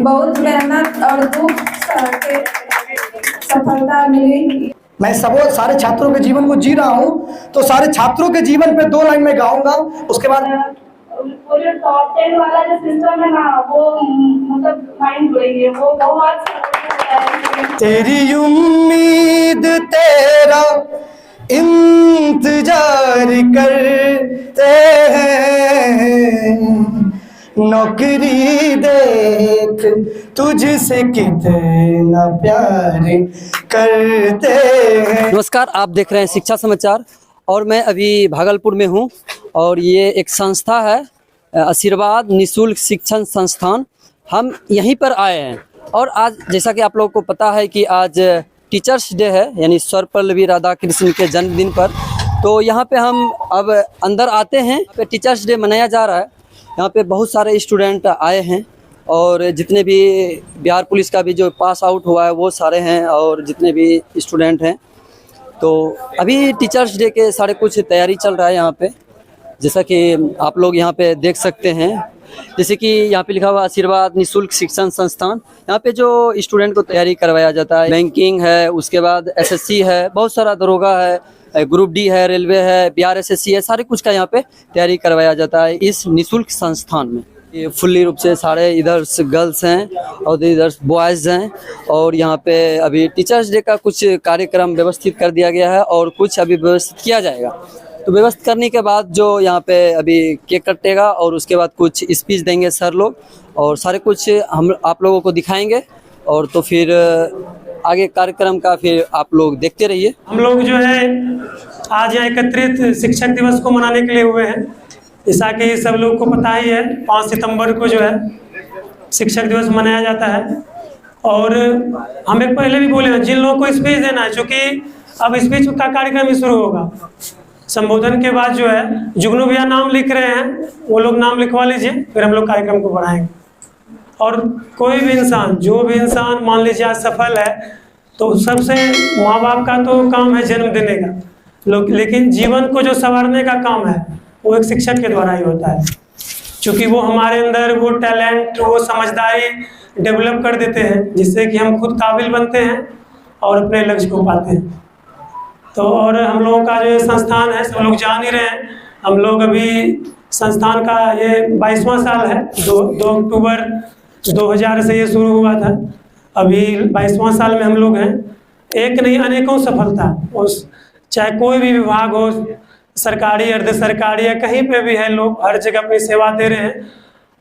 बहुत मेहनत और दुख सह के सफलता मिली। मैं सारे छात्रों के जीवन को जी रहा हूँ, तो सारे छात्रों के जीवन पे 2 लाइन में गाऊंगा। उसके बाद पूरे टॉप 10 वाला जो सिस्टम है ना, वो मतलब माइंड ब्लोइंग है, वो बहुत तेरी उम्मीद तेरा इंतजार करते हैं, नौकरी देख तुझसे कितना प्यार करते हैं। नमस्कार, आप देख रहे हैं शिक्षा समाचार और मैं अभी भागलपुर में हूं और ये एक संस्था है आशीर्वाद निःशुल्क शिक्षण संस्थान। हम यहीं पर आए हैं और आज जैसा कि आप लोगों को पता है कि आज टीचर्स डे है, यानी सर्वपल्लवी राधाकृष्णन के जन्मदिन पर। तो यहाँ पे हम अब अंदर आते हैं। यहाँ पे टीचर्स डे मनाया जा रहा है। यहाँ पे बहुत सारे स्टूडेंट आए हैं और जितने भी बिहार पुलिस का भी जो पास आउट हुआ है वो सारे हैं और जितने भी स्टूडेंट हैं। तो अभी टीचर्स डे के सारे कुछ तैयारी चल रहा है यहाँ पे, जैसा कि आप लोग यहाँ पे देख सकते हैं। जैसे कि यहाँ पे लिखा हुआ आशीर्वाद निःशुल्क शिक्षण संस्थान। यहाँ पे जो स्टूडेंट को तैयारी करवाया जाता है, बैंकिंग है, उसके बाद एसएससी है, बहुत सारा दरोगा है, ग्रुप डी है, रेलवे है, बिहार एसएससी है, सारे कुछ का यहाँ पे तैयारी करवाया जाता है इस निःशुल्क संस्थान में। ये फुल्ली रूप से सारे इधर गर्ल्स हैं और इधर बॉयज़ हैं और यहाँ पे अभी टीचर्स डे का कुछ कार्यक्रम व्यवस्थित कर दिया गया है और कुछ अभी व्यवस्थित किया जाएगा। तो व्यवस्थित करने के बाद जो यहाँ पे अभी केक कटेगा और उसके बाद कुछ स्पीच देंगे सर लोग और सारे कुछ हम आप लोगों को दिखाएंगे और तो फिर आगे कार्यक्रम का फिर आप लोग देखते रहिए। हम लोग जो है आज यहाँ एकत्रित शिक्षक दिवस को मनाने के लिए हुए हैं। जैसा कि सब लोग को पता ही है, 5 सितंबर को जो है शिक्षक दिवस मनाया जाता है। और हमें पहले भी बोले हैं जिन लोगों को स्पीच देना है, चूँकि अब स्पीच का कार्यक्रम ही शुरू होगा। संबोधन के बाद जो है जुगनू भैया नाम लिख रहे हैं, वो लोग नाम लिखवा लीजिए, फिर हम लोग कार्यक्रम को बढ़ाएंगे। और कोई भी इंसान, जो भी इंसान मान लीजिए आज सफल है, तो सबसे माँ बाप का तो काम है जन्म देने का, लेकिन जीवन को जो संवारने का काम है वो एक शिक्षक के द्वारा ही होता है। क्योंकि वो हमारे अंदर वो टैलेंट, वो समझदारी डेवलप कर देते हैं, जिससे कि हम खुद काबिल बनते हैं और अपने लक्ष्य को पाते हैं। तो और हम लोगों का जो संस्थान है, सब लोग जान ही रहे हैं, हम लोग अभी संस्थान का ये 22वां साल है। 2 अक्टूबर 2000 से ये शुरू हुआ था, अभी 22वां साल में हम लोग हैं। एक नहीं अनेकों सफलता, उस चाहे कोई भी विभाग हो, सरकारी अर्ध सरकारी या कहीं पे भी है, लोग हर जगह अपनी सेवा दे रहे हैं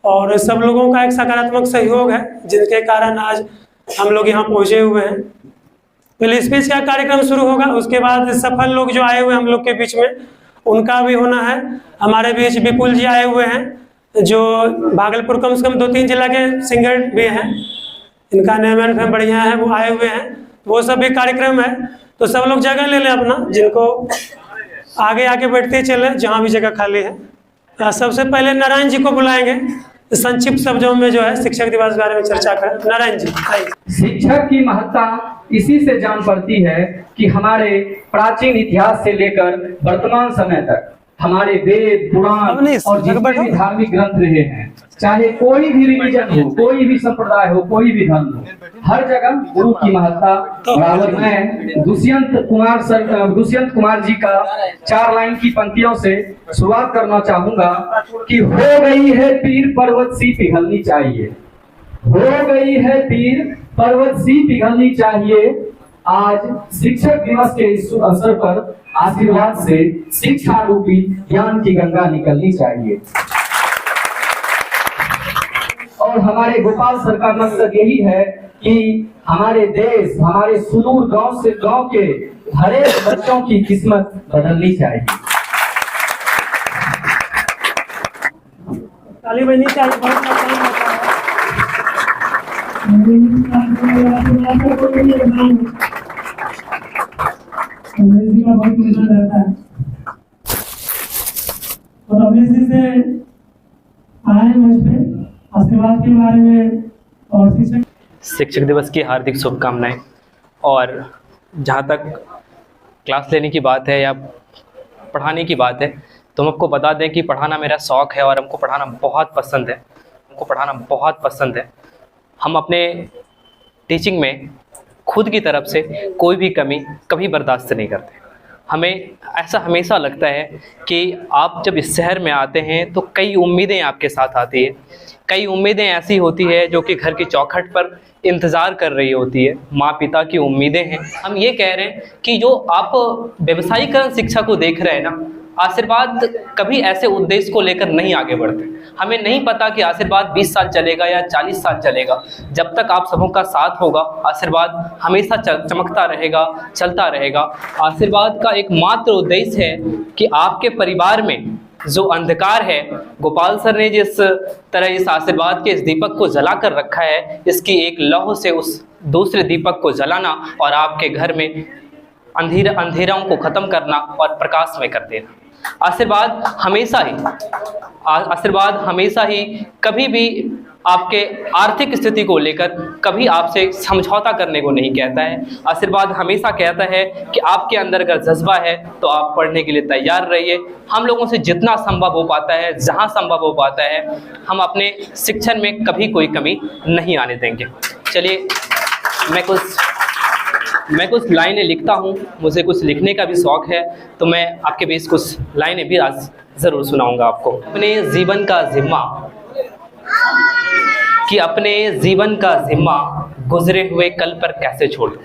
और सब लोगों का एक सकारात्मक सहयोग है, जिनके कारण आज हम लोग यहाँ पहुँचे हुए हैं। पहले स्पीच का कार्यक्रम शुरू होगा, उसके बाद सफल लोग जो आए हुए हम लोग के बीच में उनका भी होना है। हमारे बीच विपुल जी आए हुए हैं, जो भागलपुर कम से कम 2-3 जिला के सिंगर भी हैं, इनका नेम एंड फेम बढ़िया है, वो आए हुए हैं। वो सब भी कार्यक्रम है, तो सब लोग जगह ले लें अपना, जिनको आगे आके बैठते चले जहाँ भी जगह खाली है। सबसे पहले नारायण जी को बुलाएंगे, संक्षिप्त शब्दों में जो है शिक्षक दिवस के बारे में चर्चा करें। नारायण जी। शिक्षक की महत्ता इसी से जान पड़ती है कि हमारे प्राचीन इतिहास से लेकर वर्तमान समय तक हमारे वेद, पुराण और जितने भी धार्मिक ग्रंथ रहे हैं, चाहे कोई भी रिलीजन हो, कोई भी संप्रदाय हो, कोई भी धर्म हो, हर जगह गुरु की महत्ता बराबर। मैं दुष्यंत कुमार जी का 4 लाइन की पंक्तियों से शुरुआत करना चाहूंगा कि हो गई है पीर पर्वत सी पिघलनी चाहिए, हो गई है पीर पर्वत सी पिघलनी चाहिए। आज शिक्षक दिवस के इस अवसर पर आशीर्वाद से शिक्षा रूपी ज्ञान की गंगा निकलनी चाहिए। और हमारे गोपाल सर का मकसद यही है कि हमारे देश, हमारे सुदूर गांव से गांव के हर एक बच्चों की किस्मत बदलनी चाहिए। ताली बजनी चाहिए। रमेश का बहुत मजा रहता है और रमेश जी से आए मुझ पे आशीर्वाद के बारे में और शिक्षक दिवस की हार्दिक शुभकामनाएं। और जहाँ तक क्लास लेने की बात है या पढ़ाने की बात है, तो हम आपको बता दें कि पढ़ाना मेरा शौक़ है और हमको पढ़ाना बहुत पसंद है। हम अपने टीचिंग में खुद की तरफ से कोई भी कमी कभी बर्दाश्त नहीं करते। हमें ऐसा हमेशा लगता है कि आप जब इस शहर में आते हैं तो कई उम्मीदें आपके साथ आती है, कई उम्मीदें ऐसी होती है जो कि घर की चौखट पर इंतज़ार कर रही होती है, माँ पिता की उम्मीदें हैं। हम ये कह रहे हैं कि जो आप व्यवसायीकरण शिक्षा को देख रहे हैं ना, आशीर्वाद कभी ऐसे उद्देश्य को लेकर नहीं आगे बढ़ते। हमें नहीं पता कि आशीर्वाद 20 साल चलेगा या 40 साल चलेगा। जब तक आप सबों का साथ होगा, आशीर्वाद हमेशा चमकता रहेगा, चलता रहेगा। आशीर्वाद का एकमात्र उद्देश्य है कि आपके परिवार में जो अंधकार है, गोपाल सर ने जिस तरह इस आशीर्वाद के इस दीपक को जला कर रखा है, इसकी एक लौ से उस दूसरे दीपक को जलाना और आपके घर में अंधेरों को ख़त्म करना और प्रकाश में कर देना। आशीर्वाद हमेशा ही कभी भी आपके आर्थिक स्थिति को लेकर कभी आपसे समझौता करने को नहीं कहता है। आशीर्वाद हमेशा कहता है कि आपके अंदर अगर जज्बा है तो आप पढ़ने के लिए तैयार रहिए। हम लोगों से जितना संभव हो पाता है, जहां संभव हो पाता है, हम अपने शिक्षण में कभी कोई कमी नहीं आने देंगे। चलिए, मैं कुछ लाइनें लिखता हूँ, मुझे कुछ लिखने का भी शौक़ है, तो मैं आपके बीच कुछ लाइनें भी आज ज़रूर सुनाऊंगा आपको। अपने जीवन का जिम्मा गुजरे हुए कल पर कैसे छोड़ दूँ,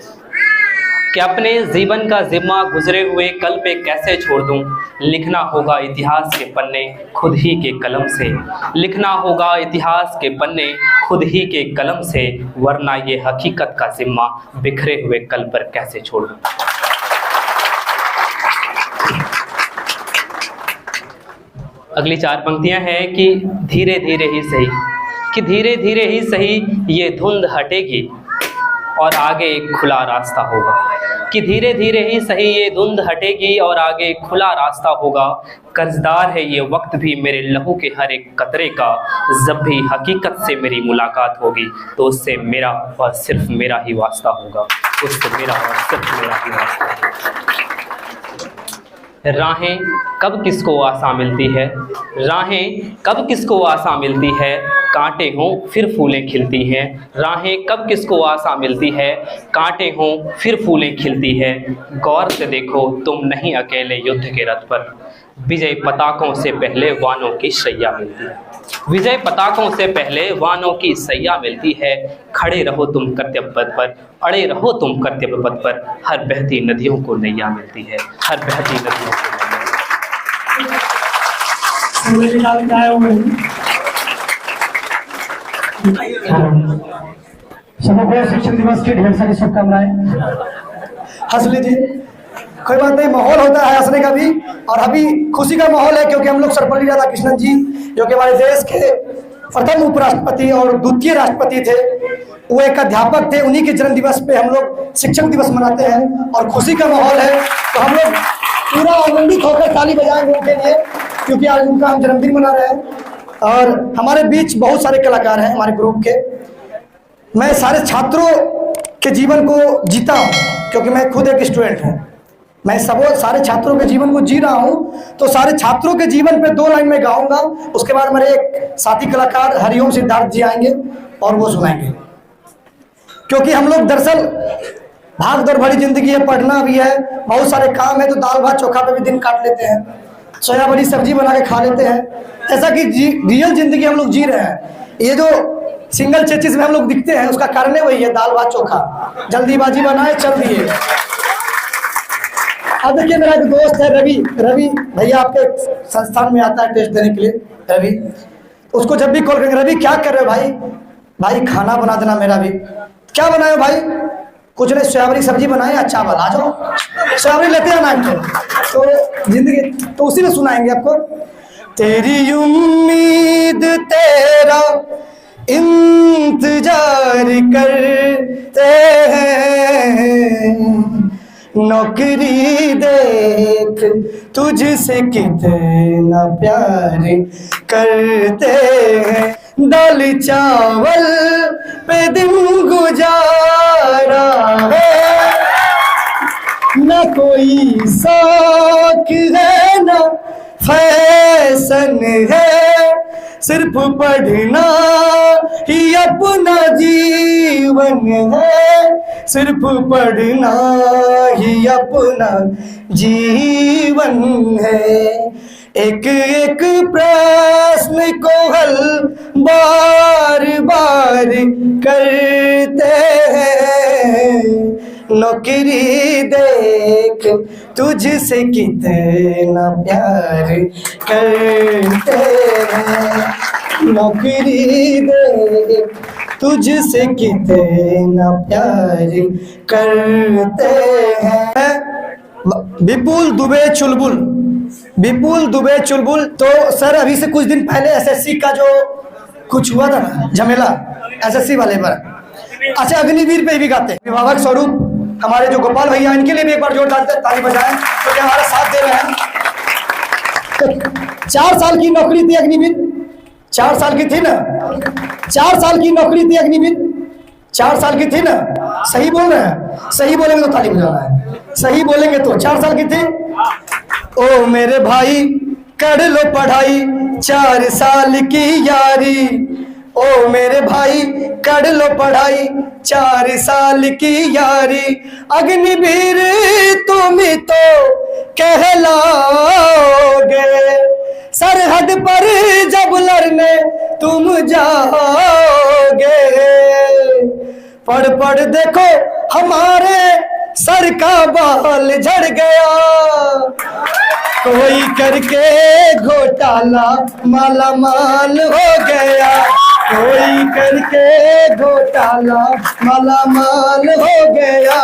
कि अपने जीवन का जिम्मा गुजरे हुए कल पे कैसे छोड़ दूँ। लिखना होगा इतिहास के पन्ने खुद ही के कलम से, लिखना होगा इतिहास के पन्ने खुद ही के कलम से, वरना ये हकीकत का जिम्मा बिखरे हुए कल पर कैसे छोड़ दूँ। अगली 4 पंक्तियां हैं कि धीरे धीरे ही सही ये धुंध हटेगी और आगे एक खुला रास्ता होगा, कि धीरे धीरे ही सही ये धुंध हटेगी और आगे खुला रास्ता होगा। कर्जदार है ये वक्त भी मेरे लहू के हर एक कतरे का, जब भी हकीकत से मेरी मुलाकात होगी तो उससे मेरा और सिर्फ मेरा ही वास्ता होगा, उससे मेरा और सिर्फ मेरा ही वास्ता होगा। राहें कब किसको आसा मिलती है, राहें कब किसको आसा मिलती है, कांटे हों फिर फूलें खिलती हैं। राहें कब किसको आसा मिलती है, कांटे हों फिर फूलें खिलती है। गौर से देखो तुम नहीं अकेले युद्ध के रथ पर, विजय पताकों से पहले वानों की सैया मिलती है, विजय पताकों से पहले वानों की सैया मिलती है। खड़े रहो तुम कर्तव्य पथ पर, अड़े रहो तुम कर्तव्य पथ पर, हर बहती नदियों को नैया मिलती है, हर बहती नदियों को सबको शिक्षक दिवस की ढेर सारी शुभकामनाएं। हंस लीजिए, कोई बात नहीं, माहौल होता है हंसने का भी, और अभी खुशी का माहौल है क्योंकि हम लोग सर्वपल्ली राधाकृष्णन जी जो कि हमारे देश के प्रथम उपराष्ट्रपति और द्वितीय राष्ट्रपति थे, वो एक अध्यापक थे। उन्हीं के जन्म दिवस पे हम लोग शिक्षक दिवस मनाते हैं और खुशी का माहौल है, तो हम लोग पूरा आनंदित होकर ताली बजाएंगे उनके लिए, क्योंकि आज उनका हम जन्मदिन मना रहे हैं। और हमारे बीच बहुत सारे कलाकार हैं हमारे ग्रुप के। मैं सारे छात्रों के जीवन को जीता हूँ क्योंकि मैं खुद एक स्टूडेंट हूँ। मैं सारे छात्रों के जीवन को जी रहा हूँ, तो सारे छात्रों के जीवन पे 2 लाइन में गाऊंगा। उसके बाद मेरे एक साथी कलाकार हरिओम सिद्धार्थ जी आएंगे और वो सुनाएंगे। क्योंकि हम लोग दरअसल भाग दौड़ भरी जिंदगी है, पढ़ना भी है, बहुत सारे काम है, तो दाल भात चोखा पे भी दिन काट लेते हैं, सोया बड़ी सब्जी बना के खा लेते हैं। ऐसा कि रियल जिंदगी हम लोग जी रहे हैं। ये जो सिंगल चेचिस में हम लोग दिखते हैं उसका कारण वही है, दाल भात चोखा, जल्दीबाजी बनाए चल दिए। अब देखिए, मेरा एक दोस्त है रवि भैया, आपके संस्थान में आता है टेस्ट देने के लिए। रवि, उसको जब भी कॉल करेंगे, रवि क्या कर रहे हो भाई खाना बना देना मेरा भी। क्या बनाए भाई? कुछ नहीं, सोयाबड़ी सब्जी बनाए या चावल, आ जाओ सोयाबड़ी लेते हैं ना। तो जिंदगी तो उसी में सुनाएंगे आपको। तेरी उम्मीद तेरा इंतजार करते हैं, नौकरी देख तुझसे कितना प्यार करते हैं, दाल चावल पे दिन गुजारा है, न कोई शौक है न फैशन है, सिर्फ पढ़ना ही अपना जीवन है, सिर्फ पढ़ना ही अपना जीवन है। एक एक प्रश्न को हल बार बार करते हैं, नौकरी देख तुझसे कितना प्यार करते हैं, नौकरी देख तुझसे कितना प्यार करते हैं। विपुल दुबे चुलबुल, विपुल दुबे चुलबुल। तो सर अभी से कुछ दिन पहले एसएससी का जो कुछ हुआ था ना झमेला एसएससी वाले पर, अच्छा अग्निवीर पे भी गाते हैं। अभिभावक स्वरूप हमारे जो गोपाल भैया, इनके लिए भी एक बार जोरदार ताली बजाएं क्योंकि हमारा साथ दे रहे हैं। तो 4 साल की नौकरी थी अग्निवीर, 4 साल की थी ना, 4 साल की नौकरी थी अग्निवीर, 4 साल की थी ना, सही बोल रहे हैं? सही बोलेंगे तो ताली बजाना है, सही बोलेंगे तो। 4 साल की थी। ओ मेरे भाई कर लो पढ़ाई, 4 साल की यारी, ओ मेरे भाई कर लो पढ़ाई, 4 साल की यारी, अग्निवीर तुम तो कहलाओगे, सरहद पर जब लड़ने तुम जाओगे, पढ़ पढ़ देखो हमारे सर का बाल झड़ गया, कोई करके घोटाला माला माल हो गया, कोई करके घोटाला माला माल हो गया।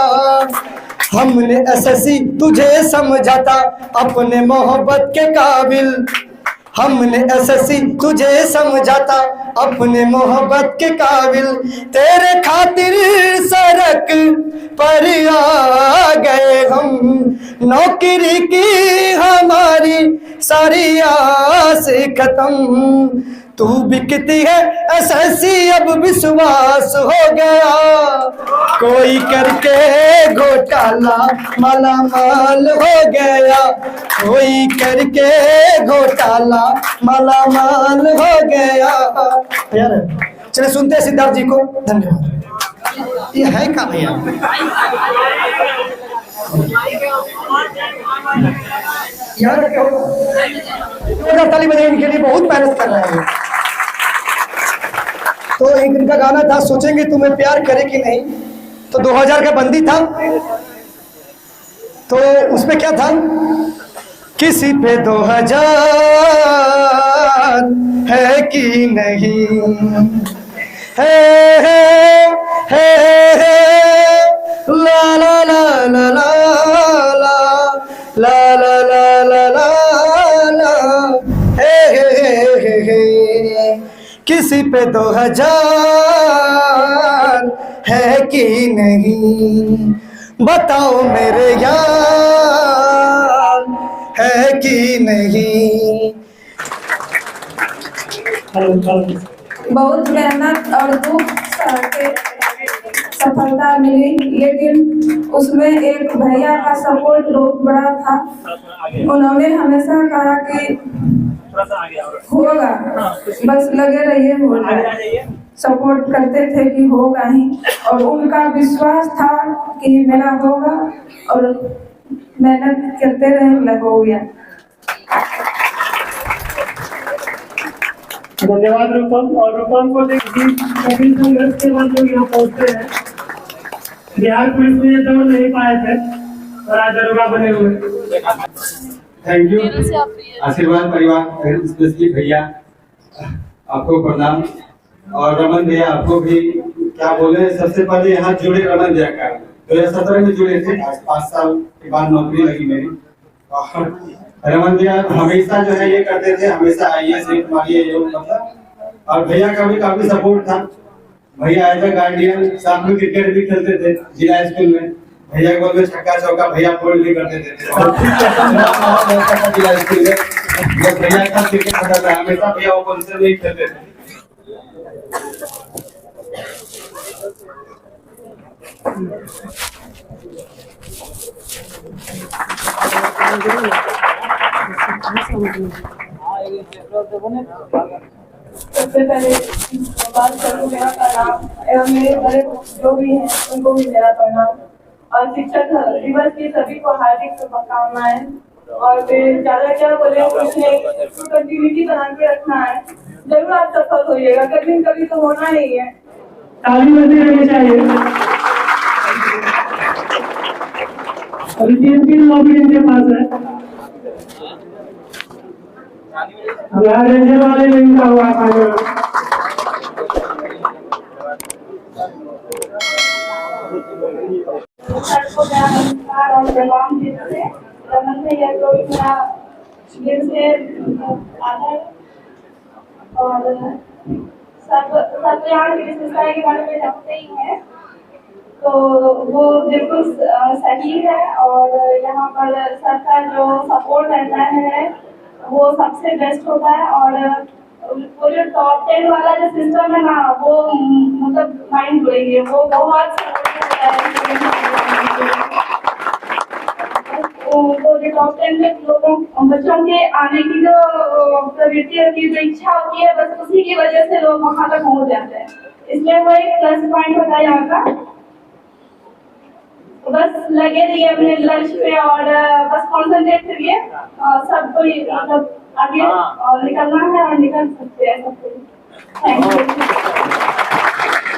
हमने एसएससी तुझे समझा था अपने मोहब्बत के काबिल, हमने एसएससी तुझे समझा था अपने मोहब्बत के काबिल, तेरे खातिर सड़क पर आ गए हम, नौकरी की हमारी सारी आस खत्म, तू बिकती है एसएससी अब विश्वास हो गया, कोई करके घोटाला माला माल हो गया, कोई करके घोटाला माला माल हो गया। यार चले सुनते हैं सिद्धार्थ जी को, धन्यवाद। ये है क्या भैया? यार ताली बजाए, इनके लिए बहुत मेहनत कर रहे हैं। तो एक दिन का गाना था, सोचेंगे तुम्हें प्यार करे कि नहीं, तो 2000 का बंदी था, तो उसमें क्या था, किसी पे 2000 है कि नहीं, है ला ला ला ला ला ला ला ला ला ला ला हे किसी पे 2000 है कि नहीं, बताओ मेरे यार है कि नहीं। बहुत मेहनत और दुख सह के सफलता मिली, लेकिन उसमें एक भैया का सपोर्ट बहुत बड़ा था। उन्होंने हमेशा कहा कि होगा, बस लगे रहिए, होगा, सपोर्ट करते थे कि होगा ही, और उनका विश्वास था कि मेरा होगा, और मेहनत करते रहे, हो गया। धन्यवाद रूपम। और रूपम को देखिए कपिल संघर्ष के बाद लोग यहाँ पहुँचते हैं, बिहार पुलिस में ये दौड़ नहीं पाए थे और आज दरोगा बने हुए। थैंक यू आशीर्वाद परिवार, स्पेशली भैया आपको प्रणाम, और रमन भैया आपको भी क्या बोले। सबसे पहले यहाँ जुड़े रमन भैया का 2017 में जुड़े थे, आज 5 साल के बाद नौकरी लगी मेरी। और रमन भैया हमेशा जो है ये करते थे, हमेशा आइए सीट मारिए ये मतलब, और भैया का भी काफी सपोर्ट था। भैया एज ए गार्डियन साथ में क्रिकेट भी खेलते थे जिला स्कूल में, भैया को बोलते छक्का चौका भैया फोल्ड भी करते थे जिला स्कूल में, जब भैया का क्रिकेट होता था हमेशा भैया वो पोजीशन में खेलते थे। सबसे पहले बात करूँ मेरा प्रणाम एवं मेरे बड़े जो भी हैं उनको भी मेरा प्रणाम और शिक्षक दिवस की सभी को हार्दिक शुभकामनाएं। और फिर ज्यादा क्या बोले कुछ नहीं, कंटिन्यूटी बना के रखना है, जरूर आप सफल होइएगा, कभी न कभी तो होना ही है। ताली बजनी रहनी चाहिए। अभी 3 नौकरी इनके पास है। यहाँ रेंजर वाले ने इनका हुआ सर को मेरा नमस्कार और प्रणाम देते हैं। रमन भैया को मेरा दिल से आदर और सब यहाँ की विशेषताएं के बारे में जानते ही हैं, तो वो बिल्कुल सही है। और यहाँ पर सबका जो सपोर्ट रहता है वो सबसे बेस्ट होता है। और वो जो टॉप 10 वाला जो सिस्टम है ना, वो मतलब माइंड ब्लोइंग है, वो बहुत तो जो टॉप 10 में लोगों बच्चों के आने की जो प्रवृत्ति होती है, जो इच्छा होती है, बस उसी की वजह से लोग वहां तक पहुंच जाते हैं। इसलिए वो एक प्लस पॉइंट होता है यहाँ का। बस लगे रहिए अपने लक्ष्य पे और बस कॉन्सेंट्रेट करिए, सबको मतलब आगे निकलना है और निकल सकते हैं सब कुछ। Thank you.